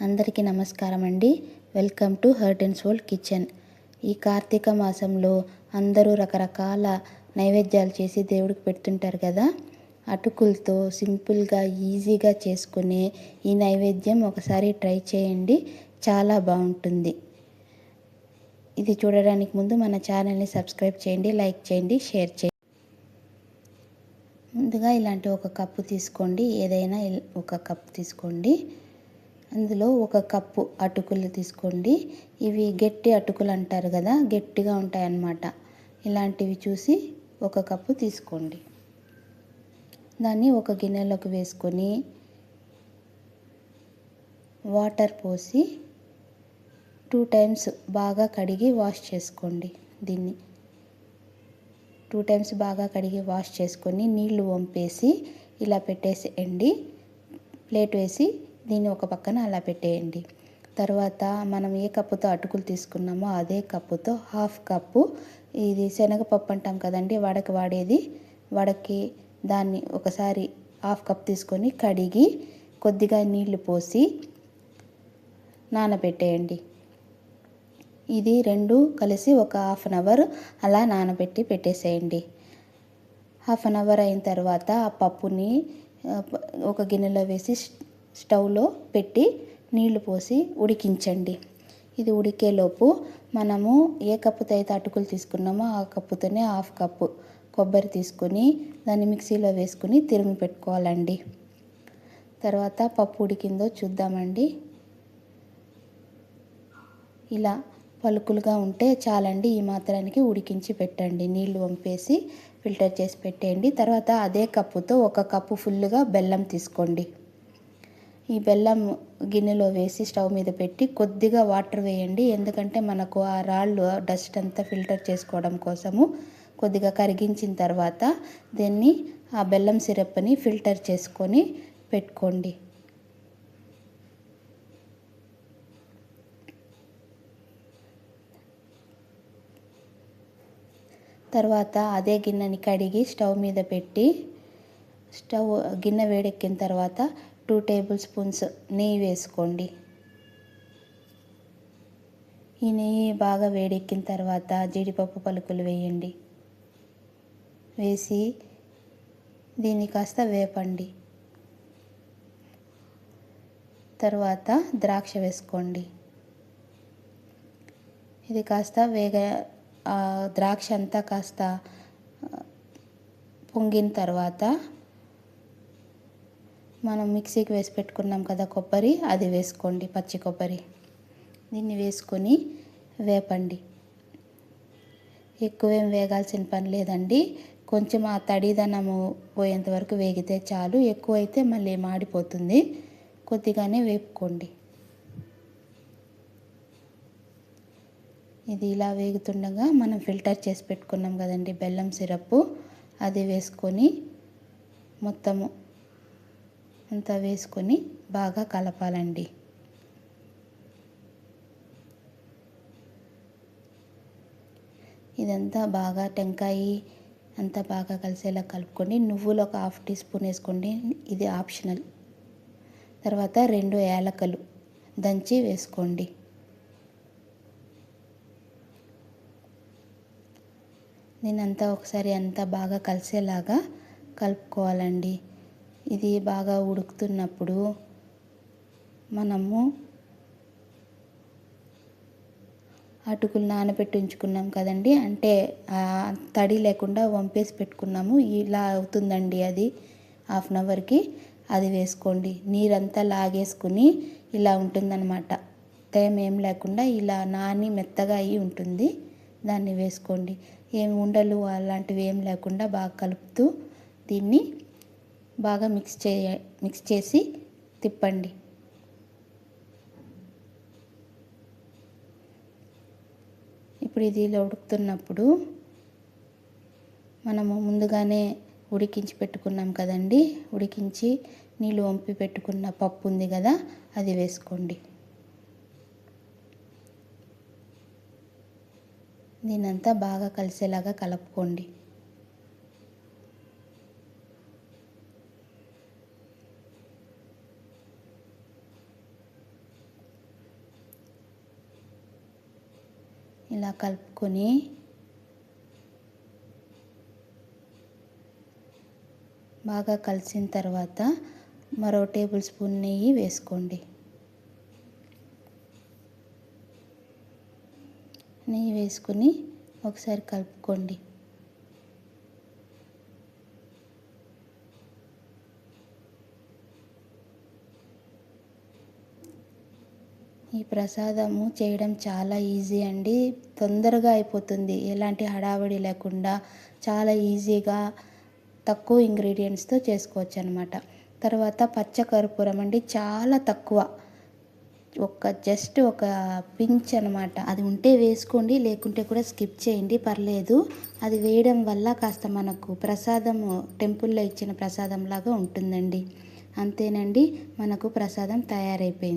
అందరికీ నమస్కారం అండి. Welcome to heart and soul kitchen. ఈ కార్తీక మాసంలో అందరూ రకరకాల నైవేద్యాలు చేసి దేవుడికి పెడుతుంటారు కదా. అటుకులతో సింపుల్గా ఈజీగా చేసుకునే ఈ నైవేద్యం ఒకసారి ట్రై చేయండి, చాలా బాగుంటుంది. ఇది చూడడానికి ముందు మన ఛానల్ని సబ్స్క్రైబ్ చేయండి, లైక్ చేయండి, షేర్ చేయండి. ముందుగా ఇలాంటి ఒక కప్పు తీసుకోండి, ఏదైనా ఒక కప్పు తీసుకోండి. అందులో ఒక కప్పు అటుకులు తీసుకోండి. ఇవి గట్టి అటుకులు అంటారు కదా, గట్టిగా ఉంటాయన్నమాట. ఇలాంటివి చూసి ఒక కప్పు తీసుకోండి. దాన్ని ఒక గిన్నెలోకి వేసుకొని వాటర్ పోసి 2 టైమ్స్ బాగా కడిగి వాష్ చేసుకోండి. దీన్ని 2 టైమ్స్ బాగా కడిగి వాష్ చేసుకొని నీళ్లు వంపేసి ఇలా పెట్టేసేయండి. ప్లేట్ వేసి దీన్ని ఒక పక్కన అలా పెట్టేయండి. తర్వాత మనం ఏ కప్పుతో అటుకులు తీసుకున్నామో అదే కప్పుతో 1/2 కప్పు ఇది శనగపప్పు అంటాం కదండి, వడకి వాడేది, వడకి దాన్ని ఒకసారి 1/2 కప్ తీసుకొని కడిగి కొద్దిగా నీళ్లు పోసి నానబెట్టేయండి. ఇది 2 కలిసి ఒక 1/2 అవర్ అలా నానబెట్టి పెట్టేసేయండి. 1/2 అవర్ అయిన తర్వాత ఆ పప్పుని ఒక గిన్నెలో వేసి స్టవ్లో పెట్టి నీళ్లు పోసి ఉడికించండి. ఇది ఉడికేలోపు మనము ఏ కప్పుతో అయితే అటుకులు తీసుకున్నామో ఆ కప్పుతోనే 1/2 కప్పు కొబ్బరి తీసుకొని దాన్ని మిక్సీలో వేసుకుని తిరుమి పెట్టుకోవాలండి. తర్వాత పప్పు ఉడికిందో చూద్దామండి. ఇలా పలుకులుగా ఉంటే చాలండి, ఈ మాత్రానికి ఉడికించి పెట్టండి. నీళ్లు వంపేసి ఫిల్టర్ చేసి పెట్టేయండి. తర్వాత అదే కప్పుతో 1 కప్పు ఫుల్గా బెల్లం తీసుకోండి. ఈ బెల్లం గిన్నెలో వేసి స్టవ్ మీద పెట్టి కొద్దిగా వాటర్ వేయండి. ఎందుకంటే మనకు ఆ రాళ్ళు డస్ట్ అంతా ఫిల్టర్ చేసుకోవడం కోసము కొద్దిగా కరిగించిన తర్వాత దీన్ని ఆ బెల్లం సిరప్ని ఫిల్టర్ చేసుకొని పెట్టుకోండి. తర్వాత అదే గిన్నెని కడిగి స్టవ్ మీద పెట్టి గిన్నె వేడెక్కిన తర్వాత 2 టేబుల్ స్పూన్స్ నెయ్యి వేసుకోండి. ఈ నెయ్యి బాగా వేడెక్కిన తర్వాత జీడిపప్పు పలుకులు వేయండి. వేసి దీన్ని కాస్త వేపండి. తర్వాత ద్రాక్ష వేసుకోండి. ఇది కాస్త ద్రాక్ష అంతా కాస్త పొంగిన తర్వాత మనం మిక్సీకి వేసి పెట్టుకున్నాం కదా కొబ్బరి, అది వేసుకోండి, పచ్చి కొబ్బరి. దీన్ని వేసుకొని వేపండి. ఎక్కువేం వేగాల్సిన పని లేదండి, కొంచెం ఆ తడిదనము పోయేంత వరకు వేగితే చాలు. ఎక్కువైతే మళ్ళీ మాడిపోతుంది, కొద్దిగానే వేపుకోండి. ఇది ఇలా వేగుతుండగా మనం ఫిల్టర్ చేసి పెట్టుకున్నాం కదండి బెల్లం సిరప్, అది వేసుకొని మొత్తము అంతా వేసుకొని బాగా కలపాలండి. ఇదంతా బాగా టెంకాయ అంతా బాగా కలిసేలా కలుపుకొని నువ్వులు ఒక 1/2 టీ స్పూన్ వేసుకోండి, ఇది ఆప్షనల్. తర్వాత 2 యాలకులు దంచి వేసుకోండి. దీనంతా ఒకసారి అంతా బాగా కలిసేలాగా కలుపుకోవాలండి. ఇది బాగా ఉడుకుతున్నప్పుడు మనము అటుకులు నానబెట్టి ఉంచుకున్నాం కదండి, అంటే తడి లేకుండా వంపేసి పెట్టుకున్నాము, ఇలా అవుతుందండి. అది 1/2 అవర్కి అది వేసుకోండి. నీరంతా లాగేసుకుని ఇలా ఉంటుందన్నమాట, తేమ ఏం లేకుండా ఇలా నాని మెత్తగా అయ్యి ఉంటుంది. దాన్ని వేసుకోండి. ఏం ఉండలు అలాంటివి ఏం లేకుండా బాగా కలుపుతూ దీన్ని బాగా మిక్స్ చేసి తిప్పండి. ఇప్పుడు ఇది ఇలా ఉడుకుతున్నప్పుడు మనము ముందుగానే ఉడికించి పెట్టుకున్నాం కదండి, ఉడికించి నీళ్ళు వంపి పెట్టుకున్న పప్పు ఉంది కదా, అది వేసుకోండి. దీనంతా బాగా కలిసేలాగా కలుపుకోండి. ఇలా కలుపుకొని బాగా కలిసిన తర్వాత మరో టేబుల్ స్పూన్ నెయ్యి వేసుకోండి. నెయ్యి వేసుకుని ఒకసారి కలుపుకోండి. ఈ ప్రసాదము చేయడం చాలా ఈజీ అండి. తొందరగా అయిపోతుంది. ఎలాంటి హడావిడి లేకుండా చాలా ఈజీగా తక్కువ ఇంగ్రీడియంట్స్తో చేసుకోవచ్చు అనమాట. తర్వాత పచ్చకర్పూరం అండి, చాలా తక్కువ, జస్ట్ ఒక పించ్ అనమాట. అది ఉంటే వేసుకోండి, లేకుంటే కూడా స్కిప్ చేయండి, పర్లేదు. అది వేయడం వల్ల కాస్త మనకు ప్రసాదము టెంపుల్లో ఇచ్చిన ప్రసాదం లాగా ఉంటుందండి. అంతేనండి, మనకు ప్రసాదం తయారైపోయింది.